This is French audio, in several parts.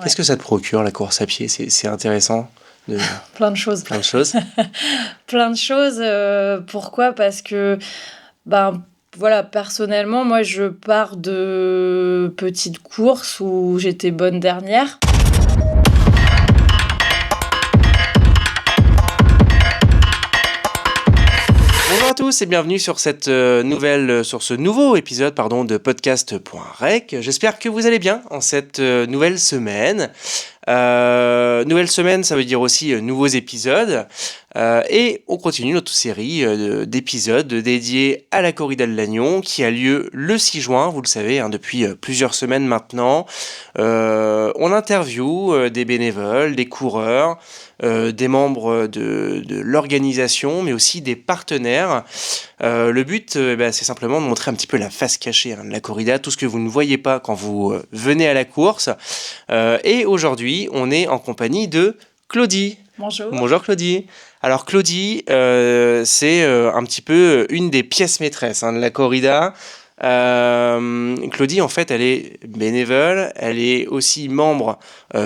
Qu'est-ce que ça te procure, la course à pied? C'est intéressant de... Plein de choses. Plein de choses. Plein de choses. Pourquoi? Parce que, voilà, personnellement, moi, je pars de petites courses où j'étais bonne dernière. Bonjour à tous et bienvenue sur sur ce nouveau épisode de podcast.rec. J'espère que vous allez bien en cette nouvelle semaine. Nouvelle semaine, ça veut dire aussi nouveaux épisodes. Et on continue notre série d'épisodes dédiés à la corrida de Lannion qui a lieu le 6 juin, vous le savez, depuis plusieurs semaines maintenant. On interviewe des bénévoles, des coureurs, des membres de l'organisation, mais aussi des partenaires. Le but, c'est simplement de montrer un petit peu la face cachée de la corrida, tout ce que vous ne voyez pas quand vous venez à la course. Et aujourd'hui, on est en compagnie de Claudie. Bonjour. Bonjour Claudie. Alors Claudie, c'est un petit peu une des pièces maîtresses de la corrida. Claudie, en fait, elle est bénévole, elle est aussi membre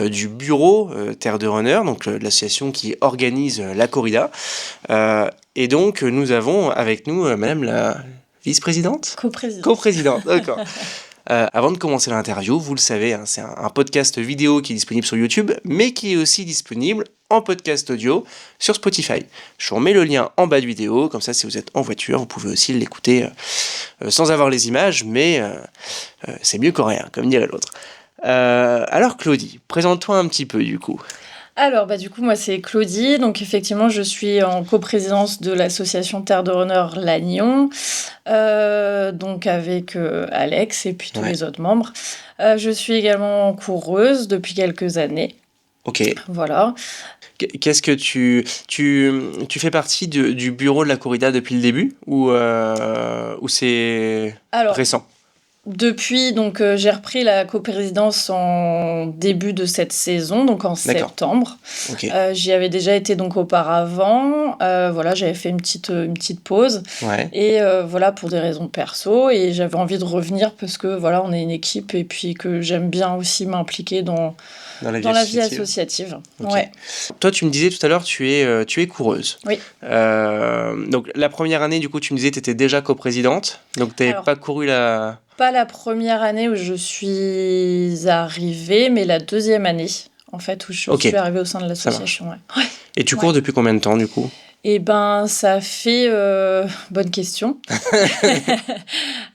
du bureau Terre de Runner, donc l'association qui organise la corrida. Et donc, nous avons avec nous Madame la vice-présidente ? Co-présidente, d'accord. Avant de commencer l'interview, vous le savez, c'est un podcast vidéo qui est disponible sur YouTube, mais qui est aussi disponible en podcast audio sur Spotify. Je vous remets le lien en bas de vidéo, comme ça si vous êtes en voiture, vous pouvez aussi l'écouter sans avoir les images, mais c'est mieux qu'en rien, comme dirait l'autre. Alors Claudie, présente-toi un petit peu du coup. Alors, du coup, moi, c'est Claudie. Donc, effectivement, je suis en coprésidence de l'association Terre de Runner Lannion, donc avec Alex et puis tous les autres membres. Je suis également coureuse depuis quelques années. Ok. Voilà. Qu'est-ce que tu fais partie du bureau de la corrida depuis le début ou c'est récent? Depuis, donc, j'ai repris la coprésidence en début de cette saison, donc en septembre. Okay. J'y avais déjà été donc auparavant. Voilà, j'avais fait une petite pause. Ouais. Et voilà, pour des raisons perso. Et j'avais envie de revenir parce que voilà, on est une équipe et puis que j'aime bien aussi m'impliquer dans la vie associative. Okay. Ouais. Toi, tu me disais tout à l'heure, tu es coureuse. Oui. Donc, la première année, du coup, tu me disais que tu étais déjà coprésidente. Donc, tu n'avais pas couru la... Pas la première année où je suis arrivée, mais la deuxième année, en fait, où je suis arrivée au sein de l'association. Ouais. Et tu cours depuis combien de temps, du coup ? Eh ben, ça fait... bonne question.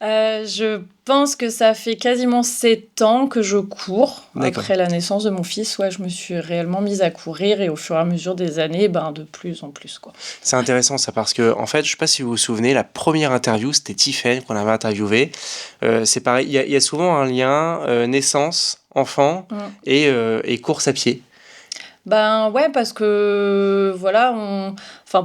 Je pense que ça fait quasiment 7 ans que je cours. D'accord. Après la naissance de mon fils, je me suis réellement mise à courir et au fur et à mesure des années, de plus en plus, quoi. C'est intéressant ça parce que, en fait, je ne sais pas si vous vous souvenez, la première interview, c'était Tiffen qu'on avait interviewé. C'est pareil, il y a souvent un lien naissance, enfant et course à pied. Ouais, parce que voilà,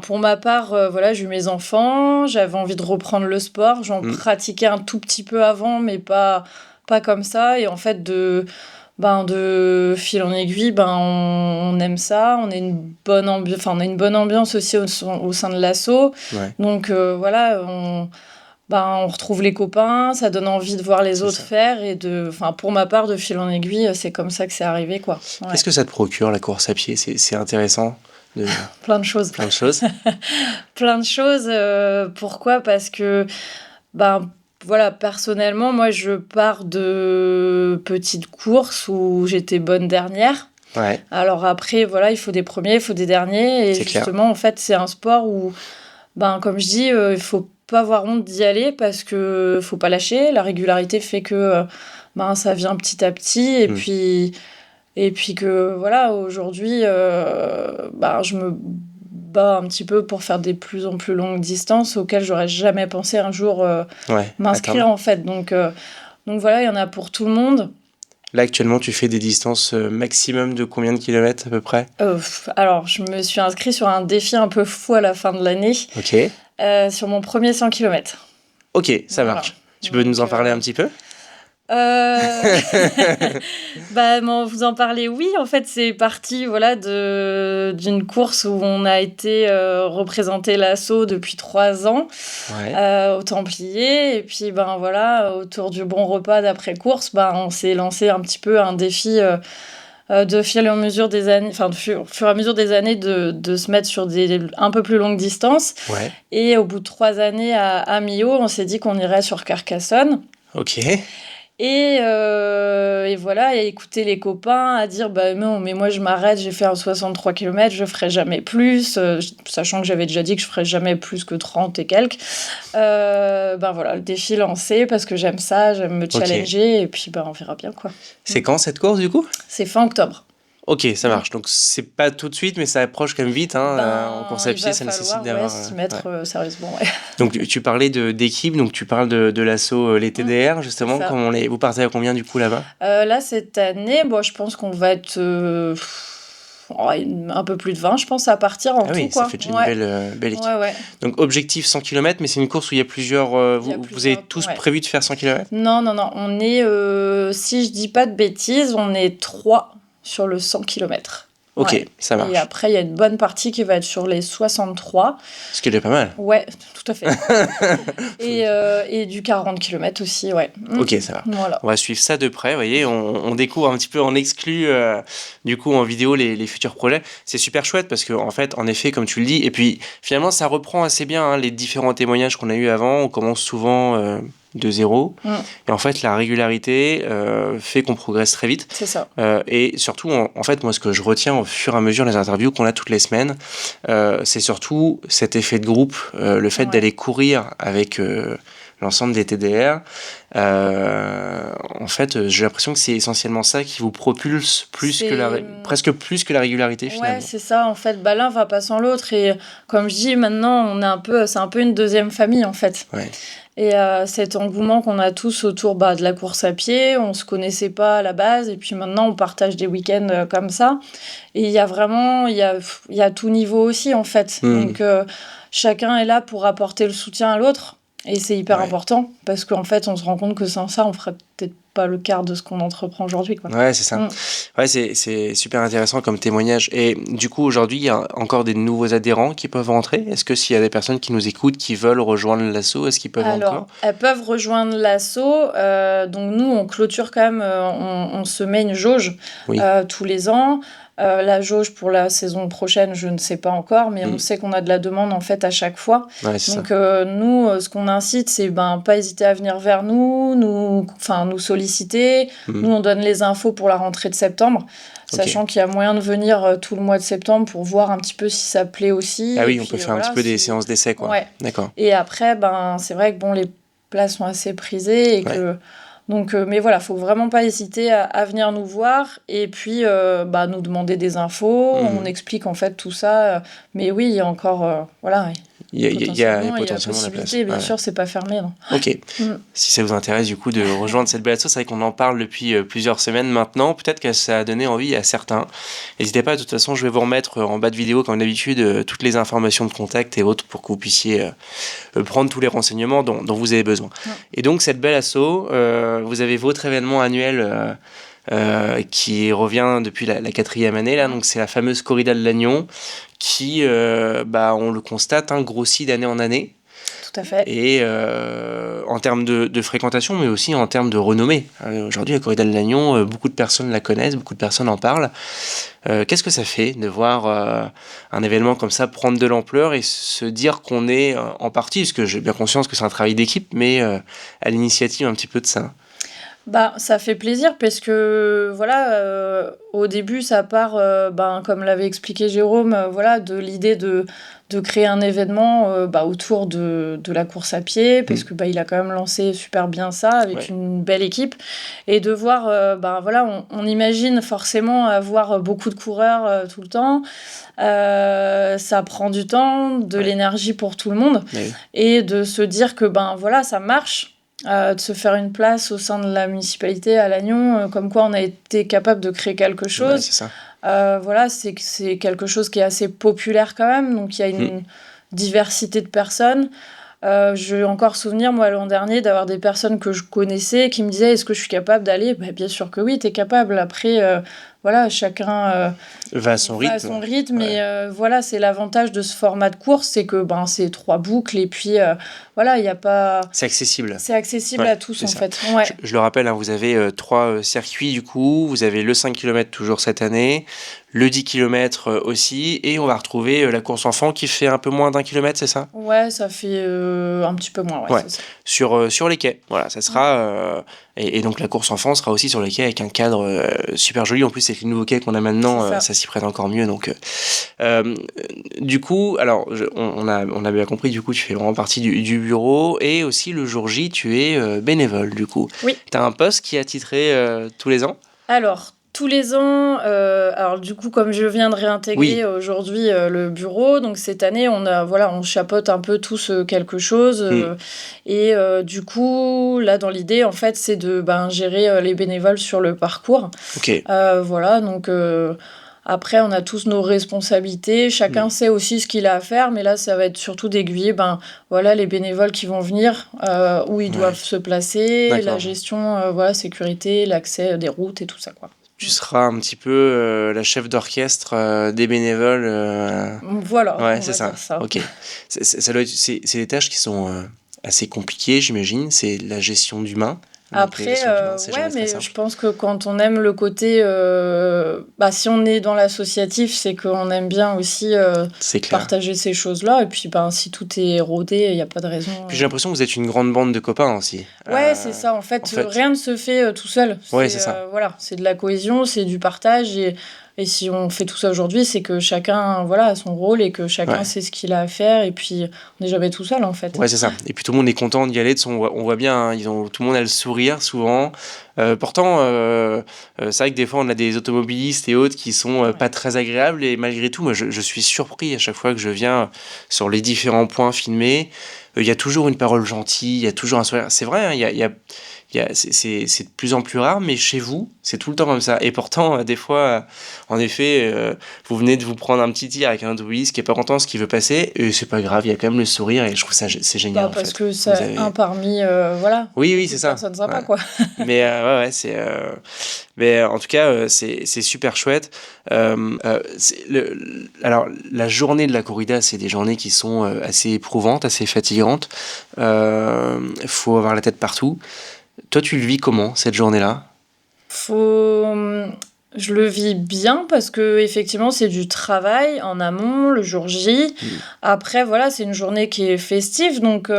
pour ma part, j'ai eu mes enfants, j'avais envie de reprendre le sport, j'en pratiquais un tout petit peu avant, mais pas comme ça. Et en fait, de fil en aiguille, on aime ça, on a une bonne ambiance aussi au sein de l'asso. Ouais. Donc voilà, on retrouve les copains, ça donne envie de voir les autres faire et pour ma part, de fil en aiguille, c'est comme ça que c'est arrivé, quoi. Ouais. Qu'est-ce que ça te procure, la course à pied ? C'est intéressant de... Plein de choses. Plein de choses. Plein de choses. Pourquoi ? Parce que, voilà, personnellement, moi, je pars de petites courses où j'étais bonne dernière. Ouais. Alors après, voilà, il faut des premiers, il faut des derniers. Et justement, en fait, c'est un sport où, comme je dis, il faut pas avoir honte d'y aller parce que faut pas lâcher. La régularité fait que ça vient petit à petit. Et puis que voilà, aujourd'hui, je me bats un petit peu pour faire des plus en plus longues distances auxquelles j'aurais jamais pensé un jour m'inscrire, en fait. Donc voilà, il y en a pour tout le monde. Là, actuellement, tu fais des distances maximum de combien de kilomètres à peu près ? Alors, je me suis inscrite sur un défi un peu fou à la fin de l'année. Ok. Sur mon premier 100 km. Ok, ça marche. Tu peux nous en parler un petit peu ? Vous en parler, oui. En fait, c'est parti d'une course où on a été représenté l'asso depuis 3 ans au Templier. Et puis, autour du bon repas d'après-course, on s'est lancé un petit peu un défi de fur et à mesure des années, enfin, au fur et à mesure des années, de se mettre sur des un peu plus longues distances. Ouais. Et au bout de 3 années à Millau, on s'est dit qu'on irait sur Carcassonne. Ok. Et voilà, et écouter les copains, à dire bah non, mais moi je m'arrête, j'ai fait un 63 km, je ferai jamais plus, sachant que j'avais déjà dit que je ferais jamais plus que 30 et quelques. Ben voilà, le défi lancé parce que j'aime ça, j'aime me challenger, et puis ben on verra bien quoi. C'est quand cette course du coup ? C'est fin octobre. Ok, ça marche. Donc c'est pas tout de suite, mais ça approche quand même vite. En course à pied, ça nécessite d'avoir. S'y mettre sérieusement. Ouais. Donc tu parlais d'équipe, donc tu parles de l'assaut les TDR justement. Vous partez à combien du coup là-bas ? Là cette année, je pense qu'on va être un peu plus de 20, je pense, à partir en tout. Oui, quoi. Ça fait déjà une belle équipe. Ouais. Donc objectif 100 km, mais c'est une course où il y a plusieurs. Vous avez tous prévu de faire 100 km ? Non. On est, si je dis pas de bêtises, on est 3 sur le 100 km. Ok, ça marche. Et après, il y a une bonne partie qui va être sur les 63. Ce qui est déjà pas mal. Ouais, tout à fait. et du 40 km aussi, ouais. Ok, ça va. Voilà. On va suivre ça de près. Vous voyez, on découvre un petit peu en exclu, du coup, en vidéo, les futurs projets. C'est super chouette parce que, en effet, comme tu le dis, et puis finalement, ça reprend assez bien les différents témoignages qu'on a eu avant. On commence souvent de zéro. Et en fait, la régularité fait qu'on progresse très vite. C'est ça. Et surtout, en fait, moi, ce que je retiens au fur et à mesure des interviews qu'on a toutes les semaines, c'est surtout cet effet de groupe, le fait d'aller courir avec l'ensemble des TDR. En fait, j'ai l'impression que c'est essentiellement ça qui vous propulse presque plus que la régularité, finalement. Ouais, c'est ça. En fait, l'un va pas sans l'autre. Et comme je dis, maintenant, c'est un peu une deuxième famille, en fait. Ouais. Et cet engouement qu'on a tous autour de la course à pied, on se connaissait pas à la base, et puis maintenant on partage des week-ends comme ça. Et il y a vraiment, il y a tout niveau aussi en fait. Donc chacun est là pour apporter le soutien à l'autre, et c'est hyper important parce qu'en fait on se rend compte que sans ça on ferait peut-être pas le quart de ce qu'on entreprend aujourd'hui, quoi. Ouais, c'est ça. Ouais, c'est super intéressant comme témoignage. Et du coup, aujourd'hui, il y a encore des nouveaux adhérents qui peuvent rentrer. Est-ce que s'il y a des personnes qui nous écoutent, qui veulent rejoindre l'assaut, est-ce qu'ils peuvent encore ? Elles peuvent rejoindre l'assaut. Donc nous, on clôture quand même, on se met une jauge tous les ans. La jauge pour la saison prochaine, je ne sais pas encore, mais on sait qu'on a de la demande en fait à chaque fois. Ouais, donc nous, ce qu'on incite, c'est pas hésiter à venir vers nous solliciter. Nous, on donne les infos pour la rentrée de septembre, sachant qu'il y a moyen de venir tout le mois de septembre pour voir un petit peu si ça plaît aussi. Ah oui, on peut faire un petit peu des séances d'essai, quoi. Ouais. D'accord. Et après, c'est vrai que les places sont assez prisées et que... Donc, mais voilà, faut vraiment pas hésiter à venir nous voir et puis nous demander des infos. On explique en fait tout ça. Mais oui, il y a encore il y a potentiellement la place. Bien sûr, c'est pas fermé. Non. Ok. Si ça vous intéresse du coup de rejoindre cette belle asso, c'est vrai qu'on en parle depuis plusieurs semaines maintenant. Peut-être que ça a donné envie à certains. N'hésitez pas, de toute façon, je vais vous remettre en bas de vidéo, comme d'habitude, toutes les informations de contact et autres pour que vous puissiez prendre tous les renseignements dont vous avez besoin. Et donc, cette belle asso, vous avez votre événement annuel qui revient depuis la 4e année, là, donc c'est la fameuse Corrida de Lannion qui, on le constate, grossit d'année en année. Tout à fait. Et en termes de fréquentation, mais aussi en termes de renommée. Aujourd'hui, la Corrida de Lannion, beaucoup de personnes la connaissent, beaucoup de personnes en parlent. Qu'est-ce que ça fait de voir un événement comme ça prendre de l'ampleur et se dire qu'on est en partie, parce que j'ai bien conscience que c'est un travail d'équipe, mais à l'initiative un petit peu de ça? Ça fait plaisir parce que au début ça part comme l'avait expliqué Jérôme, de l'idée de créer un événement autour de la course à pied parce que il a quand même lancé super bien ça avec une belle équipe, et de voir on imagine forcément avoir beaucoup de coureurs tout le temps. Ça prend du temps, de l'énergie pour tout le monde, et de se dire que ça marche. De se faire une place au sein de la municipalité à Lannion, comme quoi on a été capable de créer quelque chose. C'est ça. C'est quelque chose qui est assez populaire quand même, donc il y a une diversité de personnes. J'ai encore souvenir, moi, l'an dernier, d'avoir des personnes que je connaissais qui me disaient « Est-ce que je suis capable d'aller ?» Bien sûr que oui, t'es capable. Après, voilà, chacun va à son rythme. Ouais. Et voilà, c'est l'avantage de ce format de course, c'est que c'est 3 boucles et puis voilà, il y a pas. C'est accessible. C'est accessible à tous en fait. Ouais. Je le rappelle, vous avez 3 circuits du coup. Vous avez le 5 km toujours cette année, le 10 km aussi, et on va retrouver la course enfant qui fait un peu moins d'1 kilomètre, c'est ça ? Ouais, ça fait un petit peu moins. Ouais. C'est ça. Sur les quais. Voilà, ça sera. Et donc la course enfant sera aussi sur les quais avec un cadre super joli. En plus, avec les nouveaux quais qu'on a maintenant, ça s'y prête encore mieux. Donc, du coup, alors on a bien compris. Du coup, tu fais vraiment partie du bureau et aussi le jour J, tu es bénévole. Du coup, oui. T'as un poste qui est attitré tous les ans ? Alors. Tous les ans, alors du coup, comme je viens de réintégrer aujourd'hui le bureau, donc cette année, on chapeaute un peu tous quelque chose. Et du coup, là, dans l'idée, en fait, c'est de gérer les bénévoles sur le parcours. Ok. Voilà, donc après, on a tous nos responsabilités. Chacun sait aussi ce qu'il a à faire, mais là, ça va être surtout d'aiguiller voilà, les bénévoles qui vont venir, où ils doivent se placer, la gestion, voilà, sécurité, l'accès des routes et tout ça, quoi. Tu seras un petit peu la chef d'orchestre des bénévoles. Voilà. Ouais, c'est ça. Ok. C'est des tâches qui sont assez compliquées, j'imagine. C'est la gestion d'humain. Après, mais je pense que quand on aime le côté, si on est dans l'associatif, c'est qu'on aime bien aussi partager ces choses-là. Et puis, si tout est rodé, il n'y a pas de raison. Puis j'ai l'impression que vous êtes une grande bande de copains aussi. Ouais, c'est ça. En fait, rien ne se fait tout seul. Ouais, c'est ça. Voilà, c'est de la cohésion, c'est du partage. Et si on fait tout ça aujourd'hui, c'est que chacun a son rôle et que chacun sait ce qu'il a à faire. Et puis, on n'est jamais tout seul, en fait. Ouais, c'est ça. Et puis, tout le monde est content d'y aller. On voit bien, tout le monde a le sourire, souvent. Pourtant, c'est vrai que des fois, on a des automobilistes et autres qui sont pas très agréables. Et malgré tout, moi, je suis surpris à chaque fois que je viens sur les différents points filmés. Il y a toujours une parole gentille, il y a toujours un sourire. C'est vrai, c'est de plus en plus rare, mais chez vous, c'est tout le temps comme ça. Et pourtant, des fois, en effet, vous venez de vous prendre un petit tir avec un automobiliste qui est pas content de ce qu'il veut passer, et c'est pas grave, il y a quand même le sourire, et je trouve ça c'est génial. Parce que c'est un parmi, voilà. Oui, c'est ça. Personne sympa, quoi. Mais c'est. Mais en tout cas, c'est super chouette. Alors, la journée de la corrida, c'est des journées qui sont assez éprouvantes, assez fatigantes. Faut avoir la tête partout. Toi, tu le vis comment, cette journée-là ? Je le vis bien parce que effectivement c'est du travail en amont le jour J. Après voilà, c'est une journée qui est festive, donc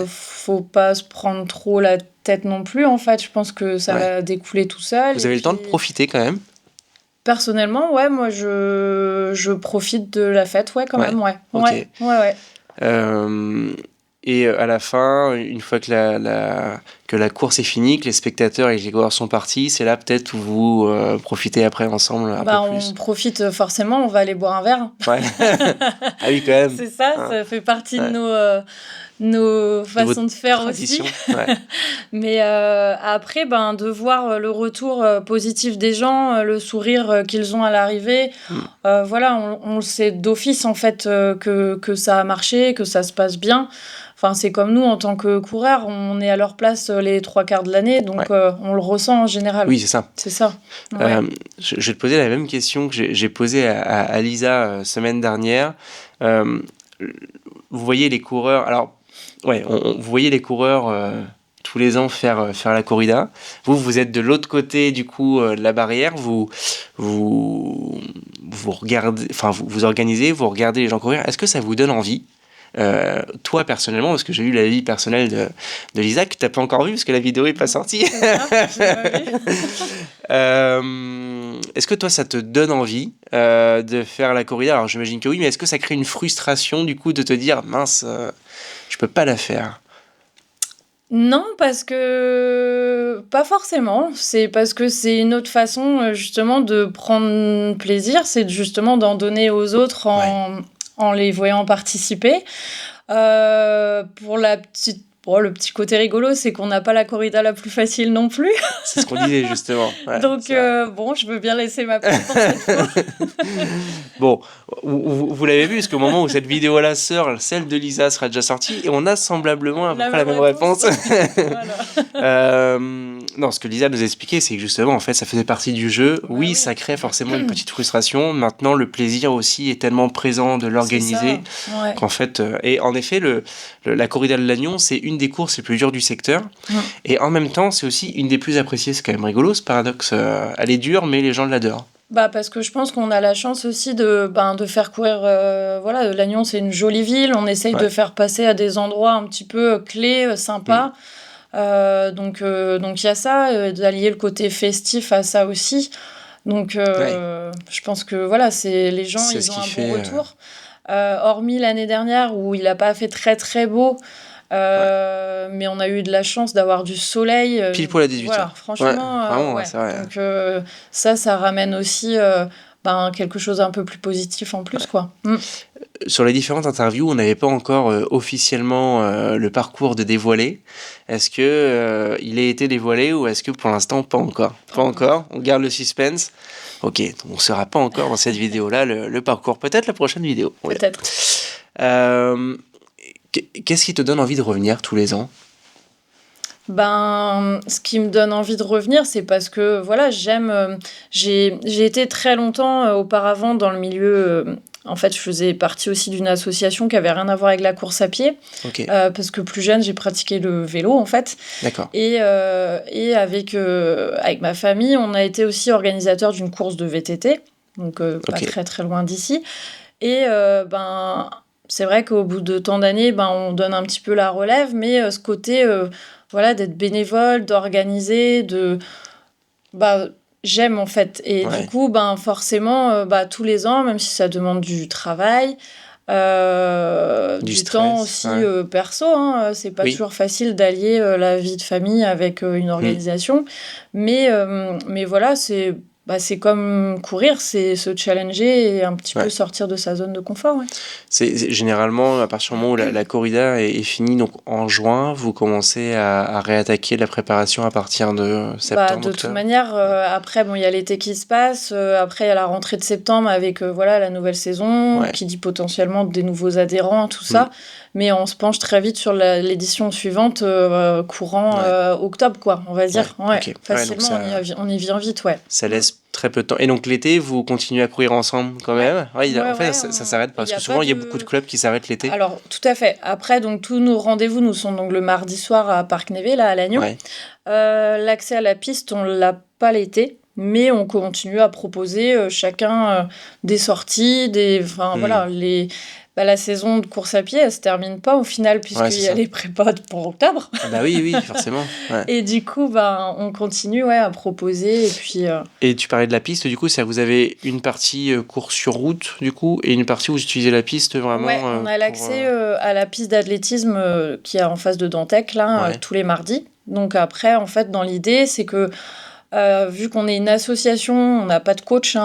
faut pas se prendre trop la tête non plus. En fait, je pense que ça va découler tout seul. Vous avez le temps de profiter quand même ? Personnellement, moi je profite de la fête, quand même, Okay. Ouais. Et à la fin, une fois que la course est finie, que les spectateurs et les coureurs sont partis, c'est là peut-être où vous profitez après ensemble un peu plus. On profite forcément, on va aller boire un verre. Ouais. Ah oui, quand même. C'est ça, ça fait partie de nos façons de faire tradition. Aussi. Mais après, de voir le retour positif des gens, le sourire qu'ils ont à l'arrivée, voilà, on le sait d'office en fait que ça a marché, que ça se passe bien. Enfin, c'est comme nous, en tant que coureurs, on est à leur place les 3/4 de l'année, donc on le ressent en général. Oui, c'est ça. C'est ça. Ouais. Je vais te poser la même question que j'ai posée à Lisa semaine dernière. Vous voyez les coureurs... Alors, vous voyez les coureurs tous les ans faire la corrida. Vous êtes de l'autre côté, du coup, de la barrière. Vous regardez... Enfin, vous organisez, vous regardez les gens courir. Est-ce que ça vous donne envie ? Toi personnellement, parce que j'ai eu la vie personnelle de Lisa que t'as pas encore vue parce que la vidéo est pas sortie. Est-ce que toi ça te donne envie de faire la corrida ? Alors j'imagine que oui, mais est-ce que ça crée une frustration du coup de te dire mince, je peux pas la faire ? Non, parce que pas forcément. C'est parce que c'est une autre façon justement de prendre plaisir, c'est justement d'en donner aux autres en les voyant participer. Pour la petite Bon, le petit côté rigolo, c'est qu'on n'a pas la corrida la plus facile non plus. C'est ce qu'on disait justement. Ouais, donc, bon, je veux bien laisser ma place pour cette fois. Bon, vous l'avez vu, parce qu'au moment où cette vidéo-là sort, celle de Lisa sera déjà sortie, et on a semblablement à peu près la même réponse. Voilà. Non, ce que Lisa nous a expliqué, c'est que justement, en fait, ça faisait partie du jeu. Oui, ça crée forcément une petite frustration. Maintenant, le plaisir aussi est tellement présent de l'organiser qu'en fait... et en effet, la corrida de Lannion, c'est une des courses les plus dures du secteur. Et en même temps, c'est aussi une des plus appréciées. C'est quand même rigolo, ce paradoxe. Elle est dure, mais les gens l'adorent. Parce que je pense qu'on a la chance aussi de faire courir... voilà, Lannion, c'est une jolie ville. On essaye de faire passer à des endroits un petit peu clés, sympas. Donc il y a ça, d'allier le côté festif à ça aussi. Donc je pense que voilà, les gens, ils ont un bon retour. Hormis l'année dernière où il n'a pas fait très très beau, mais on a eu de la chance d'avoir du soleil. Pile poil à 18h. Voilà, franchement, vraiment, c'est vrai. Donc ça ramène aussi quelque chose un peu plus positif en plus, quoi. Sur les différentes interviews, on n'avait pas encore officiellement le parcours de dévoilé. Est-ce que il a été dévoilé ou est-ce que pour l'instant pas encore ? Pas encore. On garde le suspense. Ok, donc on ne saura pas encore dans cette vidéo-là le parcours. Peut-être la prochaine vidéo. Peut-être. Qu'est-ce qui te donne envie de revenir tous les ans ? Ce qui me donne envie de revenir, c'est parce que voilà, j'aime. J'ai été très longtemps auparavant dans le milieu. En fait, je faisais partie aussi d'une association qui avait rien à voir avec la course à pied. Parce que plus jeune, j'ai pratiqué le vélo, en fait. D'accord. Et avec ma famille, on a été aussi organisateur d'une course de VTT. Donc, pas très, très loin d'ici. Et c'est vrai qu'au bout de tant d'années, on donne un petit peu la relève. Mais ce côté... d'être bénévole, d'organiser, j'aime en fait. Et du coup, forcément, tous les ans, même si ça demande du travail, du stress, temps aussi perso, c'est pas toujours facile d'allier la vie de famille avec une organisation. Mais voilà, c'est comme courir, c'est se challenger et un petit peu sortir de sa zone de confort. C'est généralement, à partir du moment où la corrida est finie, donc en juin, vous commencez à réattaquer la préparation à partir de septembre, de toute manière, après, il y a l'été qui se passe, après, il y a la rentrée de septembre avec la nouvelle saison, qui dit potentiellement des nouveaux adhérents, tout ça. Mais on se penche très vite sur l'édition suivante, courant octobre, quoi, on va dire. Facilement, on y vient vite, Ça laisse très peu de temps. Et donc l'été, vous continuez à courir ensemble quand même ? En fait, ça s'arrête parce que souvent, il y a beaucoup de clubs qui s'arrêtent l'été. Alors, tout à fait. Après, donc, tous nos rendez-vous nous sont donc le mardi soir à Parc Névé, là, à Lannion. L'accès à la piste, on ne l'a pas l'été. Mais on continue à proposer chacun des sorties, la saison de course à pied, elle se termine pas au final, puisqu'il y a les prépas pour octobre. Oui, forcément. Et du coup, on continue à proposer. Et puis. Et tu parlais de la piste, du coup, c'est-à-dire que vous avez une partie course sur route, du coup, et une partie où vous utilisez la piste vraiment. On a l'accès à la piste d'athlétisme qui est en face de Dantec, là, tous les mardis. Donc après, en fait, dans l'idée, c'est que vu qu'on est une association, on n'a pas de coach,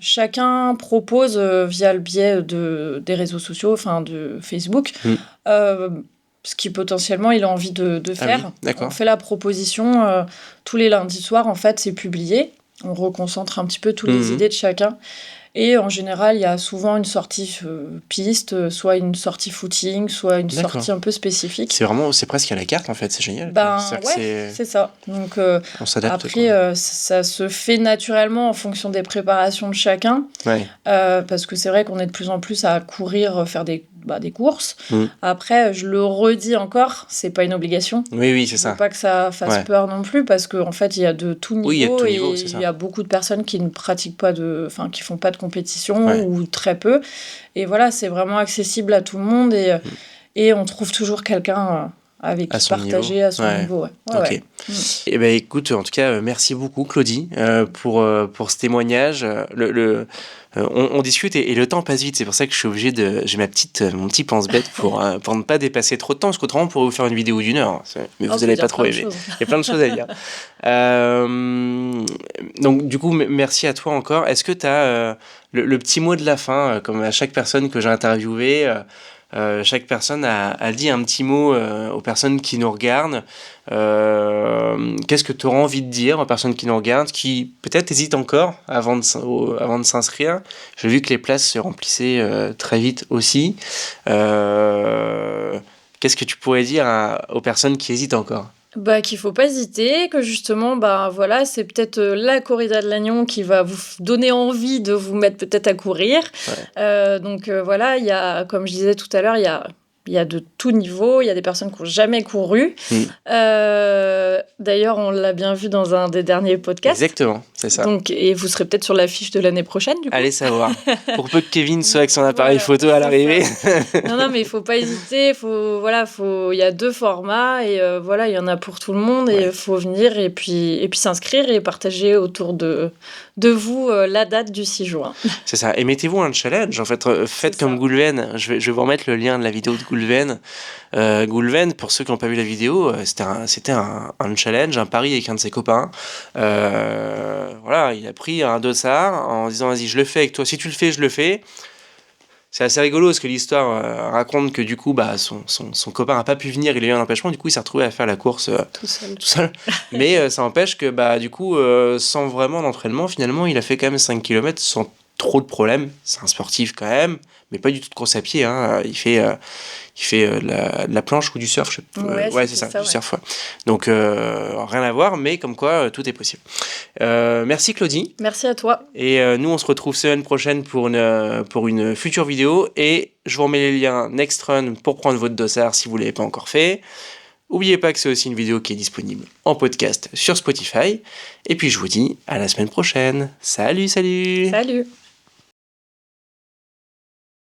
chacun propose via le biais des réseaux sociaux, de Facebook, ce qui potentiellement il a envie de faire. On fait la proposition tous les lundis soirs, en fait, c'est publié. On reconcentre un petit peu toutes les idées de chacun. Et en général, il y a souvent une sortie piste, soit une sortie footing, soit une sortie un peu spécifique. C'est presque à la carte, en fait, c'est génial. C'est ça. Donc, on s'adapte. Après, ça se fait naturellement en fonction des préparations de chacun. Parce que c'est vrai qu'on est de plus en plus à courir, faire des courses. Après, je le redis encore, c'est pas une obligation. Oui, c'est ça. Faut pas que ça fasse peur non plus, parce qu'en fait, il y a de tout niveau. Il y a de tout et niveau, c'est ça. Il y a beaucoup de personnes qui ne pratiquent pas qui font pas de compétition ou très peu. Et voilà, c'est vraiment accessible à tout le monde et on trouve toujours quelqu'un avec qui partager à son niveau. Eh ben, écoute, en tout cas, merci beaucoup, Claudie, pour ce témoignage. On discute et le temps passe vite. C'est pour ça que je suis obligé j'ai mon petit pense-bête pour ne pas dépasser trop de temps, parce qu'autrement, on pourrait vous faire une vidéo d'1 heure. Mais vous n'allez pas trop aimer. Il y a plein de choses à dire. Donc, du coup, merci à toi encore. Est-ce que tu as le petit mot de la fin, comme à chaque personne que j'ai interviewée, chaque personne a dit un petit mot aux personnes qui nous regardent. Qu'est-ce que tu auras envie de dire aux personnes qui nous regardent, qui peut-être hésitent encore avant de s'inscrire? J'ai vu que les places se remplissaient très vite aussi. Qu'est-ce que tu pourrais dire aux personnes qui hésitent encore? Qu'il faut pas hésiter, que justement, voilà, c'est peut-être la corrida de Lannion qui va vous donner envie de vous mettre peut-être à courir. Ouais. Donc voilà, il y a, comme je disais tout à l'heure, il y a de tout niveau, il y a des personnes qui n'ont jamais couru. D'ailleurs, on l'a bien vu dans un des derniers podcasts. Exactement, c'est ça. Donc, et vous serez peut-être sur l'affiche de l'année prochaine, du coup. Allez savoir. Pour peu que Kevin soit avec son appareil photo à l'arrivée. Non, mais il ne faut pas hésiter. Il y a 2 formats et il y en a pour tout le monde. Et il faut venir et puis s'inscrire et partager autour de vous la date du 6 juin. C'est ça. Et mettez-vous un challenge. En fait, faites comme Goulven. Je vais vous remettre le lien de la vidéo de Goulven. Goulven, pour ceux qui n'ont pas vu la vidéo, c'était un challenge, un pari avec un de ses copains. Il a pris un dossard en disant vas-y, je le fais avec toi. Si tu le fais, je le fais. C'est assez rigolo parce que l'histoire raconte que du coup, son copain n'a pas pu venir, il a eu un empêchement, du coup il s'est retrouvé à faire la course tout seul. Mais ça empêche que du coup, sans vraiment d'entraînement, finalement, il a fait quand même 5 km sans trop de problèmes. C'est un sportif quand même, mais pas du tout de course à pied. Hein. Il fait de la planche ou du surf. C'est ça, du surf. Ouais. Donc rien à voir, mais comme quoi tout est possible. Merci Claudie. Merci à toi. Et nous on se retrouve semaine prochaine pour une future vidéo. Et je vous remets les liens Next Run pour prendre votre dossard si vous ne l'avez pas encore fait. N'oubliez pas que c'est aussi une vidéo qui est disponible en podcast sur Spotify. Et puis je vous dis à la semaine prochaine. Salut. Salut.